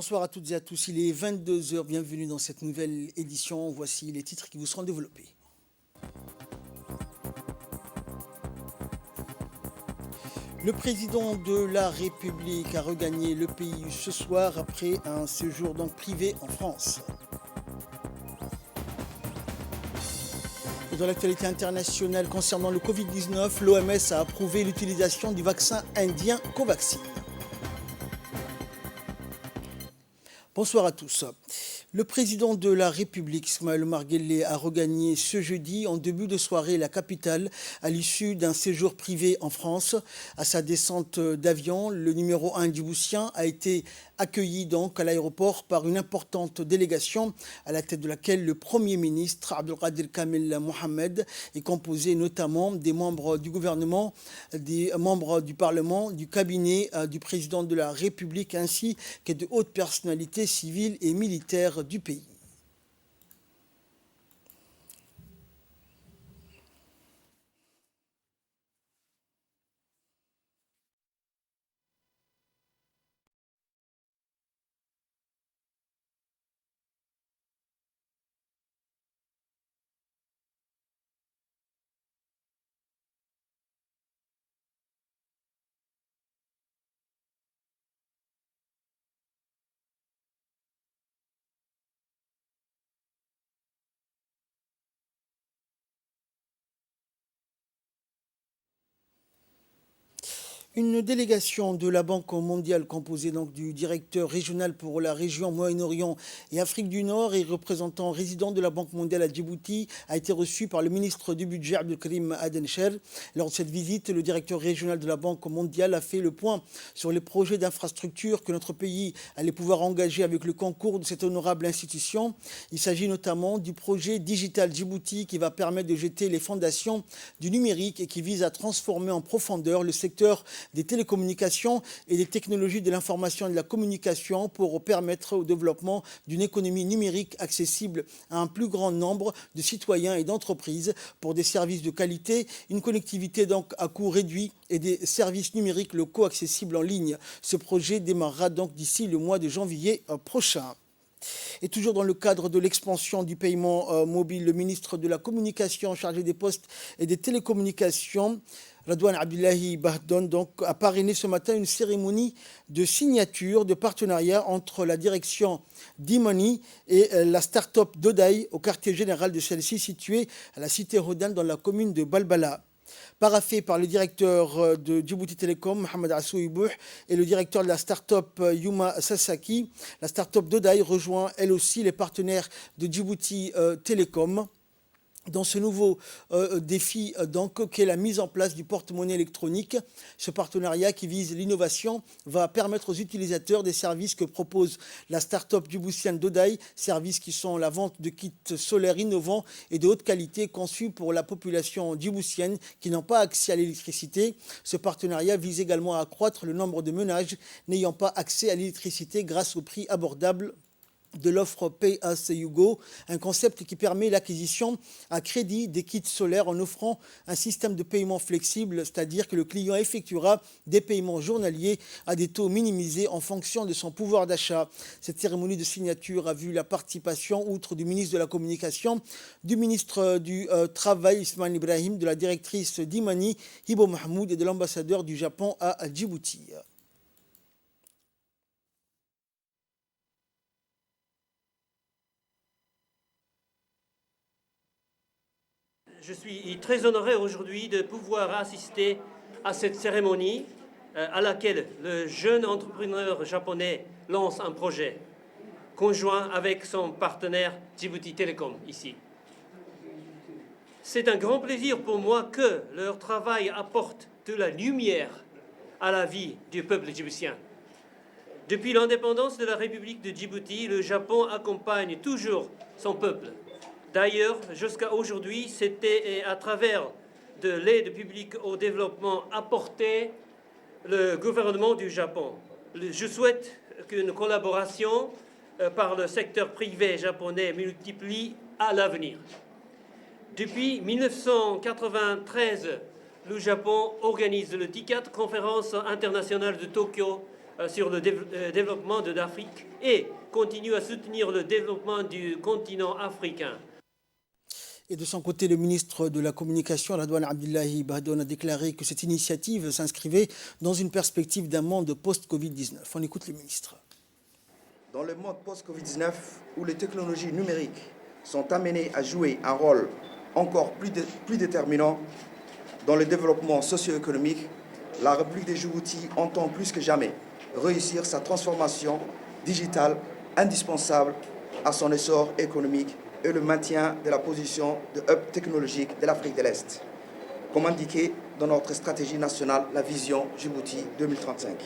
Bonsoir à toutes et à tous, il est 22 heures. Bienvenue dans cette nouvelle édition. Voici les titres qui vous seront développés. Le président de la République a regagné le pays ce soir après un séjour donc privé en France. Et dans l'actualité internationale concernant le Covid-19, l'OMS a approuvé l'utilisation du vaccin indien Covaxin. Bonsoir à tous. Le président de la République, Ismaël Omar Guelleh, a regagné ce jeudi en début de soirée la capitale à l'issue d'un séjour privé en France. À sa descente d'avion, le numéro 1 djiboutien a été accueilli donc à l'aéroport par une importante délégation à la tête de laquelle le Premier ministre Abdelkader Kamel Mohamed est composé notamment des membres du gouvernement, des membres du Parlement, du cabinet du président de la République ainsi que de hautes personnalités civiles et militaires du pays. Une délégation de la Banque mondiale composée donc du directeur régional pour la région Moyen-Orient et Afrique du Nord et représentant résident de la Banque mondiale à Djibouti a été reçue par le ministre du Budget Abdelkarim Adencher. Lors de cette visite, le directeur régional de la Banque mondiale a fait le point sur les projets d'infrastructure que notre pays allait pouvoir engager avec le concours de cette honorable institution. Il s'agit notamment du projet Digital Djibouti qui va permettre de jeter les fondations du numérique et qui vise à transformer en profondeur le secteur des télécommunications et des technologies de l'information et de la communication pour permettre au développement d'une économie numérique accessible à un plus grand nombre de citoyens et d'entreprises pour des services de qualité, une connectivité donc à coût réduit et des services numériques locaux accessibles en ligne. Ce projet démarrera donc d'ici le mois de janvier prochain. Et toujours dans le cadre de l'expansion du paiement mobile, le ministre de la Communication chargé des postes et des télécommunications, Radouane Abdullahi Bahdon, a parrainé ce matin une cérémonie de signature de partenariat entre la direction d'Imani et la start-up Dodai au quartier général de celle-ci située à la cité Rodan dans la commune de Balbala. Paraphé par le directeur de Djibouti Telecom, Mohamed Assouibouh, et le directeur de la start-up Yuma Sasaki, la start-up Dodai rejoint elle aussi les partenaires de Djibouti Telecom dans ce nouveau défi donc qu'est la mise en place du porte-monnaie électronique. Ce partenariat qui vise l'innovation va permettre aux utilisateurs des services que propose la start-up djiboutienne Dodai, services qui sont la vente de kits solaires innovants et de haute qualité conçus pour la population djiboutienne qui n'ont pas accès à l'électricité. Ce partenariat vise également à accroître le nombre de ménages n'ayant pas accès à l'électricité grâce au prix abordable de l'offre Pay as you go, un concept qui permet l'acquisition à crédit des kits solaires en offrant un système de paiement flexible, c'est-à-dire que le client effectuera des paiements journaliers à des taux minimisés en fonction de son pouvoir d'achat. Cette cérémonie de signature a vu la participation, outre du ministre de la Communication, du ministre du Travail, Ismaël Ibrahim, de la directrice d'Imani, Hibo Mahmoud, et de l'ambassadeur du Japon à Djibouti. Je suis très honoré aujourd'hui de pouvoir assister à cette cérémonie à laquelle le jeune entrepreneur japonais lance un projet conjoint avec son partenaire Djibouti Telecom ici. C'est un grand plaisir pour moi que leur travail apporte de la lumière à la vie du peuple djiboutien. Depuis l'indépendance de la République de Djibouti, le Japon accompagne toujours son peuple. D'ailleurs, jusqu'à aujourd'hui, c'était à travers de l'aide publique au développement apportée le gouvernement du Japon. Je souhaite qu'une collaboration par le secteur privé japonais multiplie à l'avenir. Depuis 1993, le Japon organise le TICAD, Conférence internationale de Tokyo, sur le développement de l'Afrique et continue à soutenir le développement du continent africain. Et de son côté, le ministre de la Communication, Radouane Abdullahi Bahdoun, a déclaré que cette initiative s'inscrivait dans une perspective d'un monde post-Covid-19. On écoute le ministre. Dans le monde post-Covid-19, où les technologies numériques sont amenées à jouer un rôle encore plus déterminant dans le développement socio-économique, la République de Djibouti entend plus que jamais réussir sa transformation digitale indispensable à son essor économique et le maintien de la position de hub technologique de l'Afrique de l'Est, comme indiqué dans notre stratégie nationale, la vision Djibouti 2035.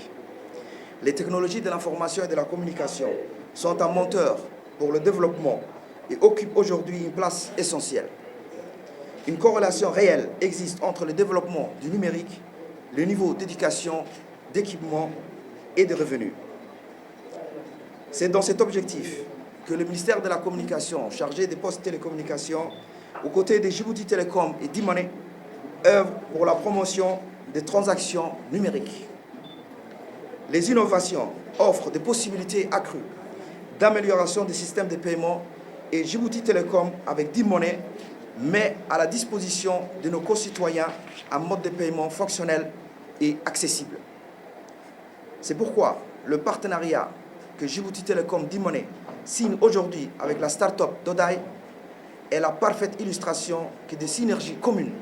Les technologies de l'information et de la communication sont un moteur pour le développement et occupent aujourd'hui une place essentielle. Une corrélation réelle existe entre le développement du numérique, le niveau d'éducation, d'équipement et de revenus. C'est dans cet objectif que le ministère de la Communication, chargé des postes télécommunications, aux côtés de Djibouti Telecom et d'Imane, œuvre pour la promotion des transactions numériques. Les innovations offrent des possibilités accrues d'amélioration des systèmes de paiement et Djibouti Telecom, avec d'Imane, met à la disposition de nos concitoyens un mode de paiement fonctionnel et accessible. C'est pourquoi le partenariat que Djibouti Telecom d'Imane signe aujourd'hui avec la start-up Dodai est la parfaite illustration que des synergies communes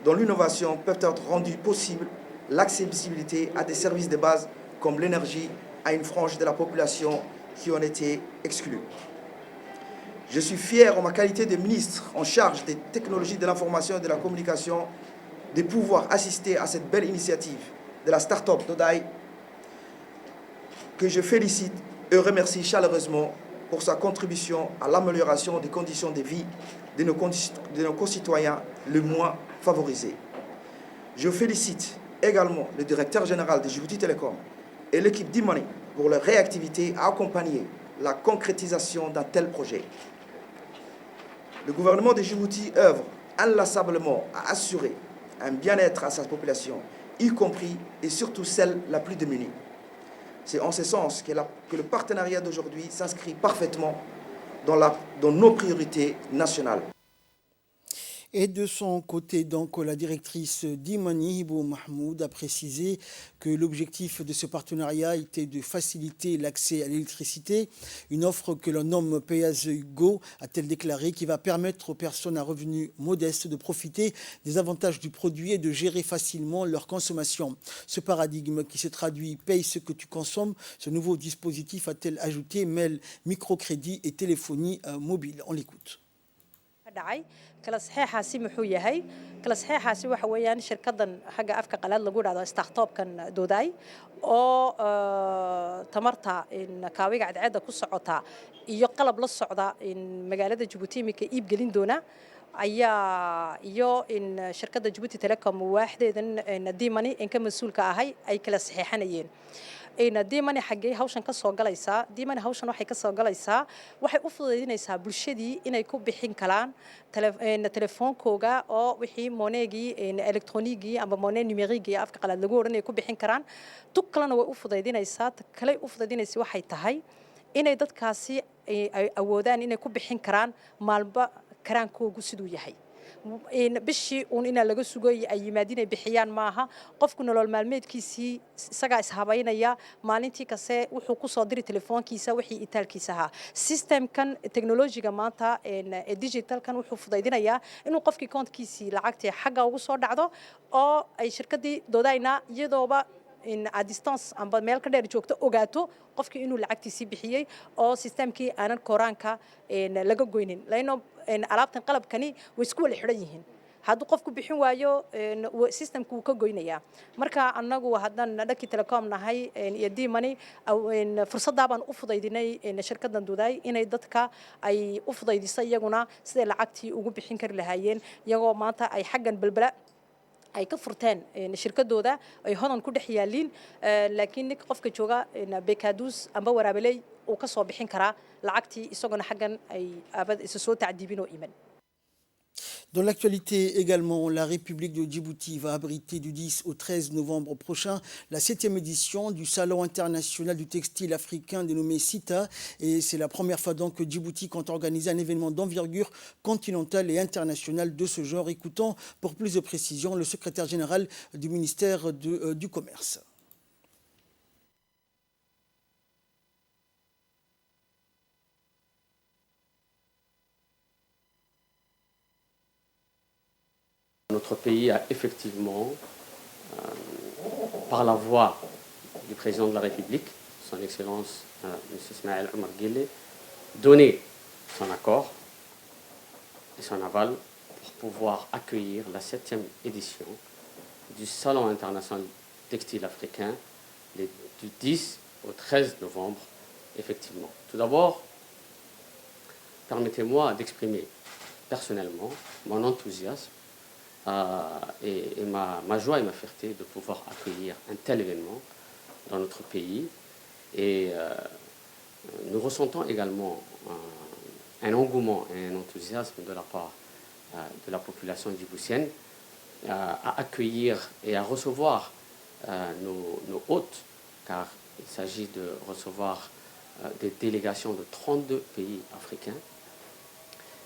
dont l'innovation peut être rendue possible, l'accessibilité à des services de base comme l'énergie à une frange de la population qui en était exclue. Je suis fier en ma qualité de ministre en charge des technologies de l'information et de la communication de pouvoir assister à cette belle initiative de la start-up Dodai que je félicite et remercie chaleureusement pour sa contribution à l'amélioration des conditions de vie de nos concitoyens les moins favorisés. Je félicite également le directeur général de Djibouti Telecom et l'équipe d'Imane pour leur réactivité à accompagner la concrétisation d'un tel projet. Le gouvernement de Djibouti œuvre inlassablement à assurer un bien-être à sa population, y compris et surtout celle la plus démunie. C'est en ce sens que le partenariat d'aujourd'hui s'inscrit parfaitement dans nos priorités nationales. Et de son côté, donc, la directrice d'Imane, Hibo Mahmoud, a précisé que l'objectif de ce partenariat était de faciliter l'accès à l'électricité, une offre que l'on nomme Pay as you go, a-t-elle déclaré, qui va permettre aux personnes à revenus modestes de profiter des avantages du produit et de gérer facilement leur consommation. Ce paradigme qui se traduit paye ce que tu consommes, ce nouveau dispositif, a-t-elle ajouté, mêle microcrédit et téléphonie mobile. On l'écoute. kala saxeexaasi muxuu yahay kala saxeexaasi waxa weeyaan shirkadan xagga afka qalaad lagu dhahdo startup-kan Dodai oo tamarta in kaawiga cadceeda ku socota iyo qalab la socda in magaalada Djibouti imika iib gelin doona ayaa iyo in shirkadda Djibouti Telecom waaxdeedan Imane in ka mas'uulka ahay ay kala saxeexanayeen Imane xaggee hawshan ka soo galaysaa Imane hawshan waxay ka soo galaysaa waxay u fududeynaysaa bulshadii inay ku bixin karaan telefoonkooga oo wixii moneegii elektroonigii ama money numérique afka qalaad lagu oranay ku bixin karaan tug kalena way u fududeynaysaa kale u fududeynaysaa waxay tahay inay dadkaasi ay awoodaan inay ku bixin karaan maalba karaankoogu siduu yahay bishii uun ina laga sugay ay yimaadinay bixiyaan maaha qofku nolol maalmeedkiisii isaga ishabaynaya maalintii kase wuxuu ku soo diri telefoonkiisa wixii itaalkiisa ahaa systemkan technology-ga maanta digitalkan wuxuu fududeynaya inuu qofkii koonkiisii lacagtii xagga ugu soo dhacdo oo ay shirkadii Dodayna iyadooba in a distance amba meel ka dheer joogto ogaato qofkii inuu lacagtiisii bixiyay oo systemkii aanan koraanka laga goynin laano alaabtan qalabkani way isku wada xiran yihiin hadduu qofku bixin waayo systemku ka goynaya marka anagu haddaan dhaki telecom nahay iyo Imane fursadda baan u fudaydinay shirkaddan Dodai inay dadka ay u fudaydisay iyaguna sida lacagtii ugu bixin kar lahaayeen iyagoo maanta ay xaggan balbala ay ka furteen shirkadooda ay hodan ku dhex yaaliin laakiin ninka qofka jooga Bekadus amba waraabelay uu ka soo bixin karaa lacagtii isaguna xaggan ay abad isa soo tacdiibin oo Imane Dans l'actualité également, la République de Djibouti va abriter du 10 au 13 novembre prochain la 7e édition du Salon international du textile africain dénommé CITA. Et c'est la première fois donc que Djibouti compte organiser un événement d'envergure continentale et internationale de ce genre. Écoutons pour plus de précisions le secrétaire général du ministère du Commerce. Notre pays a effectivement, par la voix du président de la République, son Excellence M. Ismaël Omar Guelleh, donné son accord et son aval pour pouvoir accueillir la 7e édition du Salon international textile africain du 10 au 13 novembre, effectivement. Tout d'abord, permettez-moi d'exprimer personnellement mon enthousiasme et ma joie et ma fierté de pouvoir accueillir un tel événement dans notre pays. Et nous ressentons également un engouement et un enthousiasme de la part de la population djiboutienne à accueillir et à recevoir nos hôtes, car il s'agit de recevoir des délégations de 32 pays africains.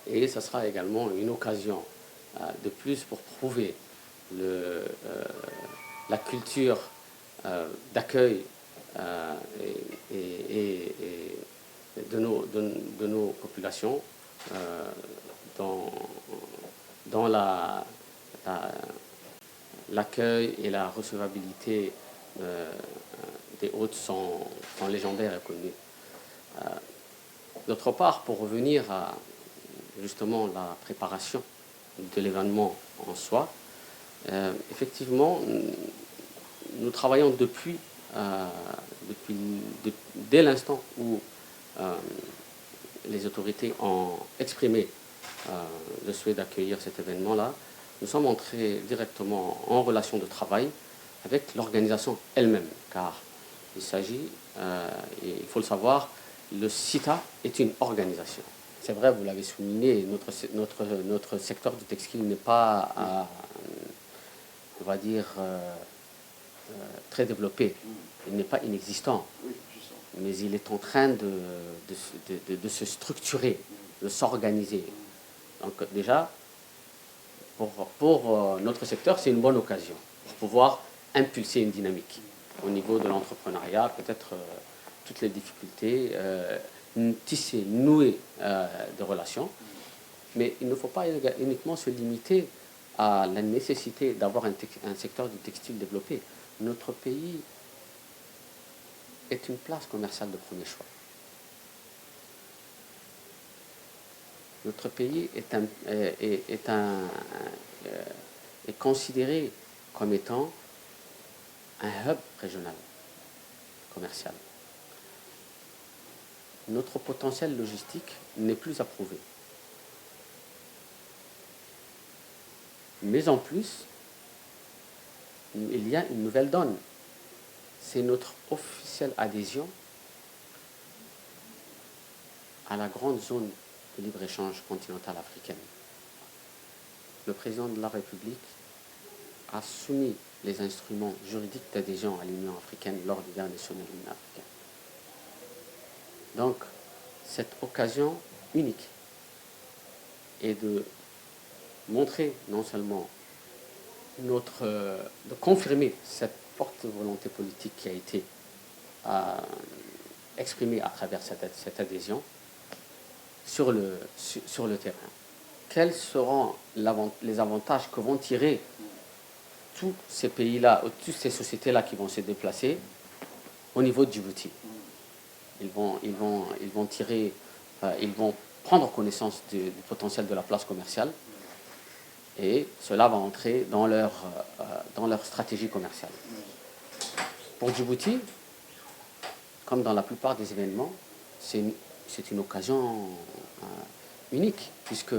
Et ce sera également une occasion de plus pour prouver la culture d'accueil et de nos populations dans l'accueil et la recevabilité des hôtes sont légendaires et connus. D'autre part, pour revenir à justement la préparation de l'événement en soi, effectivement, nous travaillons dès l'instant où les autorités ont exprimé le souhait d'accueillir cet événement-là. Nous sommes entrés directement en relation de travail avec l'organisation elle-même, car il s'agit, et il faut le savoir, le CITA est une organisation. C'est vrai, vous l'avez souligné, notre secteur du textile n'est pas, on va dire, très développé. Il n'est pas inexistant, mais il est en train de se structurer, de s'organiser. Donc déjà, pour notre secteur, c'est une bonne occasion pour pouvoir impulser une dynamique au niveau de l'entrepreneuriat, peut-être toutes les difficultés, tisser, nouer des relations. Mais il ne faut pas uniquement se limiter à la nécessité d'avoir un secteur du textile développé. Notre pays est une place commerciale de premier choix. Notre pays est considéré comme étant un hub régional commercial. Notre potentiel logistique n'est plus approuvé. Mais en plus, il y a une nouvelle donne. C'est notre officielle adhésion à la grande zone de libre-échange continentale africaine. Le président de la République a soumis les instruments juridiques d'adhésion à l'Union africaine lors du dernier sommet de l'Union africaine. Donc, cette occasion unique est de montrer non seulement de confirmer cette forte volonté politique qui a été exprimée à travers cette adhésion sur le terrain. Quels seront les avantages que vont tirer tous ces pays-là, toutes ces sociétés-là qui vont se déplacer au niveau de Djibouti? Ils vont prendre connaissance du potentiel de la place commerciale et cela va entrer dans leur stratégie commerciale. Pour Djibouti, comme dans la plupart des événements, c'est une occasion unique, puisque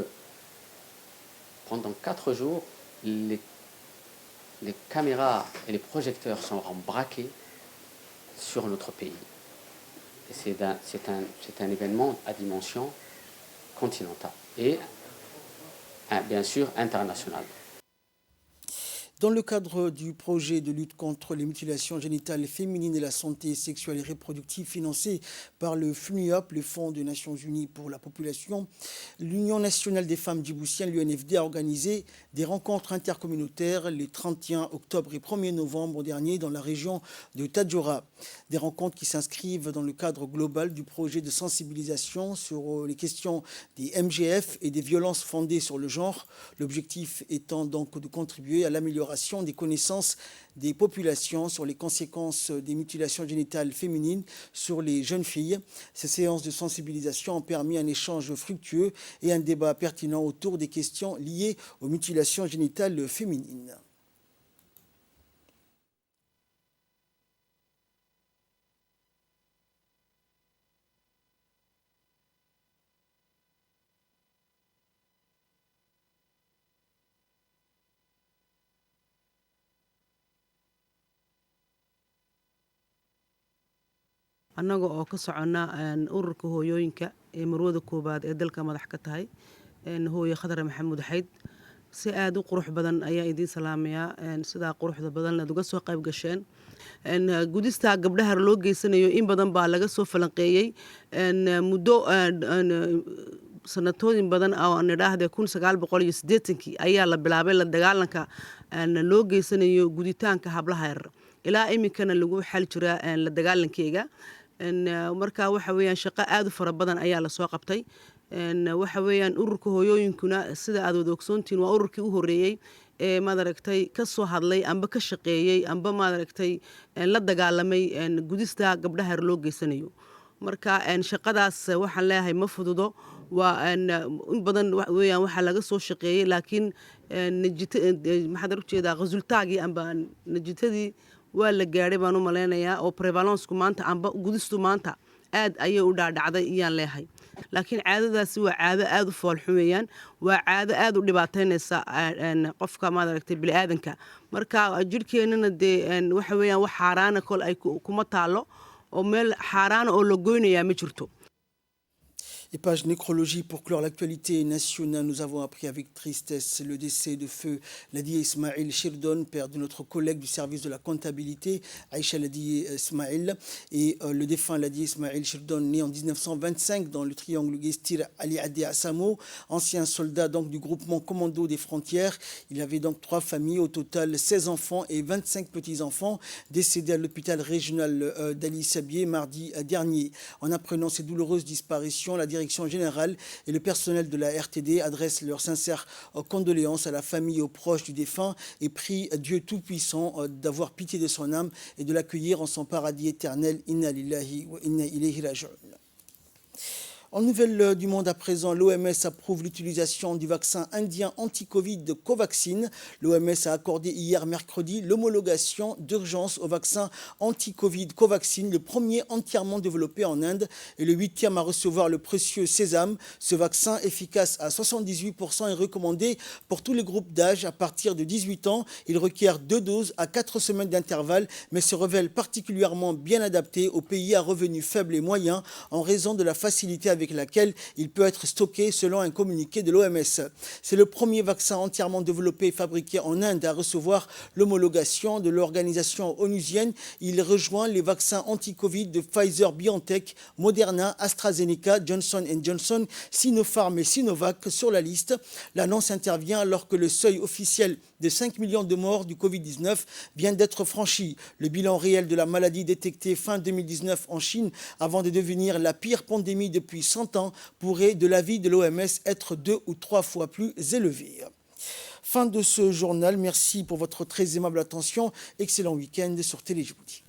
pendant 4 jours, les caméras et les projecteurs sont braqués sur notre pays. Et c'est un événement à dimension continentale. Et bien sûr internationale. Dans le cadre du projet de lutte contre les mutilations génitales féminines et la santé sexuelle et reproductive financé par le FNUAP, le Fonds des Nations Unies pour la population, l'Union nationale des femmes djiboutiennes, l'UNFD, a organisé des rencontres intercommunautaires les 31 octobre et 1er novembre dernier dans la région de Tadjoura. Des rencontres qui s'inscrivent dans le cadre global du projet de sensibilisation sur les questions des MGF et des violences fondées sur le genre. L'objectif étant donc de contribuer à l'amélioration des connaissances des populations sur les conséquences des mutilations génitales féminines sur les jeunes filles. Ces séances de sensibilisation ont permis un échange fructueux et un débat pertinent autour des questions liées aux mutilations génitales féminines. annaga oo ka socona ururka hooyooyinka ee marwada koobaad ee dalka madax ka tahay hooyo Khadra Maxamuud Xayd si aad u qurux badan ayaa idin salaamaya sida quruxda badan aad uga soo qayb gasheen gudista gabdhaha loo geysanayo in badan baa laga soo falanqeeyay muddo sanadooyin badan oo aan idhaahdo 1980 ayaa la bilaabay la dagaalanka loo geysanayo guditaanka hablaha yar ilaa iminkana lagu xal jira la dagaalankeega marka waxa weeyaan shaqo aad u fara badan ayaa la soo qabtay waxa weeyaan ururka hooyooyinkuna sida aad wada ogsoontiin waa ururkii u horeeyay ee maaragtay ka soo hadlay amba ka shaqeeyay amba maaragtay la dagaalamay gudista gabdhaha loo geysanayo marka shaqadaas waxaan leeyahay ma fududo waa in badan weeyaan waxa laga soo shaqeeyay laakiin maxaad u jeedaa resultaagii amba natiijadii waa la gaaray baan u maleynayaa oo prevalence-ku maanta amba gudistu maanta aad ayay u dhaadhacday iyaan leeyahay laakiin caadadaasi waa caado aad u foolxun weeyaan waa caado aad u dhibaataynaysa qofka maaragtay bini'aadanka marka jirkeennana dee waxa weeyaan wax xaaraana kol ay kuma taalo oo meel xaaraana oo la goynayaa ma jirto. Et page nécrologie pour clore l'actualité nationale. Nous avons appris avec tristesse le décès de feu Ladi Ismail Chirdon, père de notre collègue du service de la comptabilité, Aïcha Ladi Ismail. Et le défunt Ladi Ismail Chirdon, né en 1925 dans le triangle Guestir Ali Adé Assamo, ancien soldat donc du groupement commando des frontières. Il avait donc 3 familles, au total 16 enfants et 25 petits-enfants, décédés à l'hôpital régional d'Ali Sabié mardi dernier. En apprenant ces douloureuses disparitions, la direction générale et le personnel de la RTD adressent leurs sincères condoléances à la famille et aux proches du défunt et prient Dieu Tout-Puissant d'avoir pitié de son âme et de l'accueillir en son paradis éternel. Inna lillahi wa inna ilayhi raji'un. En nouvelle du monde à présent, l'OMS approuve l'utilisation du vaccin indien anti-Covid de Covaxin. L'OMS a accordé hier mercredi l'homologation d'urgence au vaccin anti-Covid Covaxin, le premier entièrement développé en Inde et le 8e à recevoir le précieux sésame. Ce vaccin, efficace à 78%, est recommandé pour tous les groupes d'âge à partir de 18 ans. Il requiert 2 doses à 4 semaines d'intervalle, mais se révèle particulièrement bien adapté aux pays à revenus faibles et moyens en raison de la facilité avec laquelle il peut être stocké selon un communiqué de l'OMS. C'est le premier vaccin entièrement développé et fabriqué en Inde à recevoir l'homologation de l'organisation onusienne. Il rejoint les vaccins anti-Covid de Pfizer-BioNTech, Moderna, AstraZeneca, Johnson & Johnson, Sinopharm et Sinovac sur la liste. L'annonce intervient alors que le seuil officiel de 5 millions de morts du Covid-19 vient d'être franchi. Le bilan réel de la maladie détectée fin 2019 en Chine, avant de devenir la pire pandémie depuis 100 ans, pourrait, de l'avis de l'OMS, être 2 ou 3 fois plus élevé. Fin de ce journal. Merci pour votre très aimable attention. Excellent week-end sur Télé Djibouti.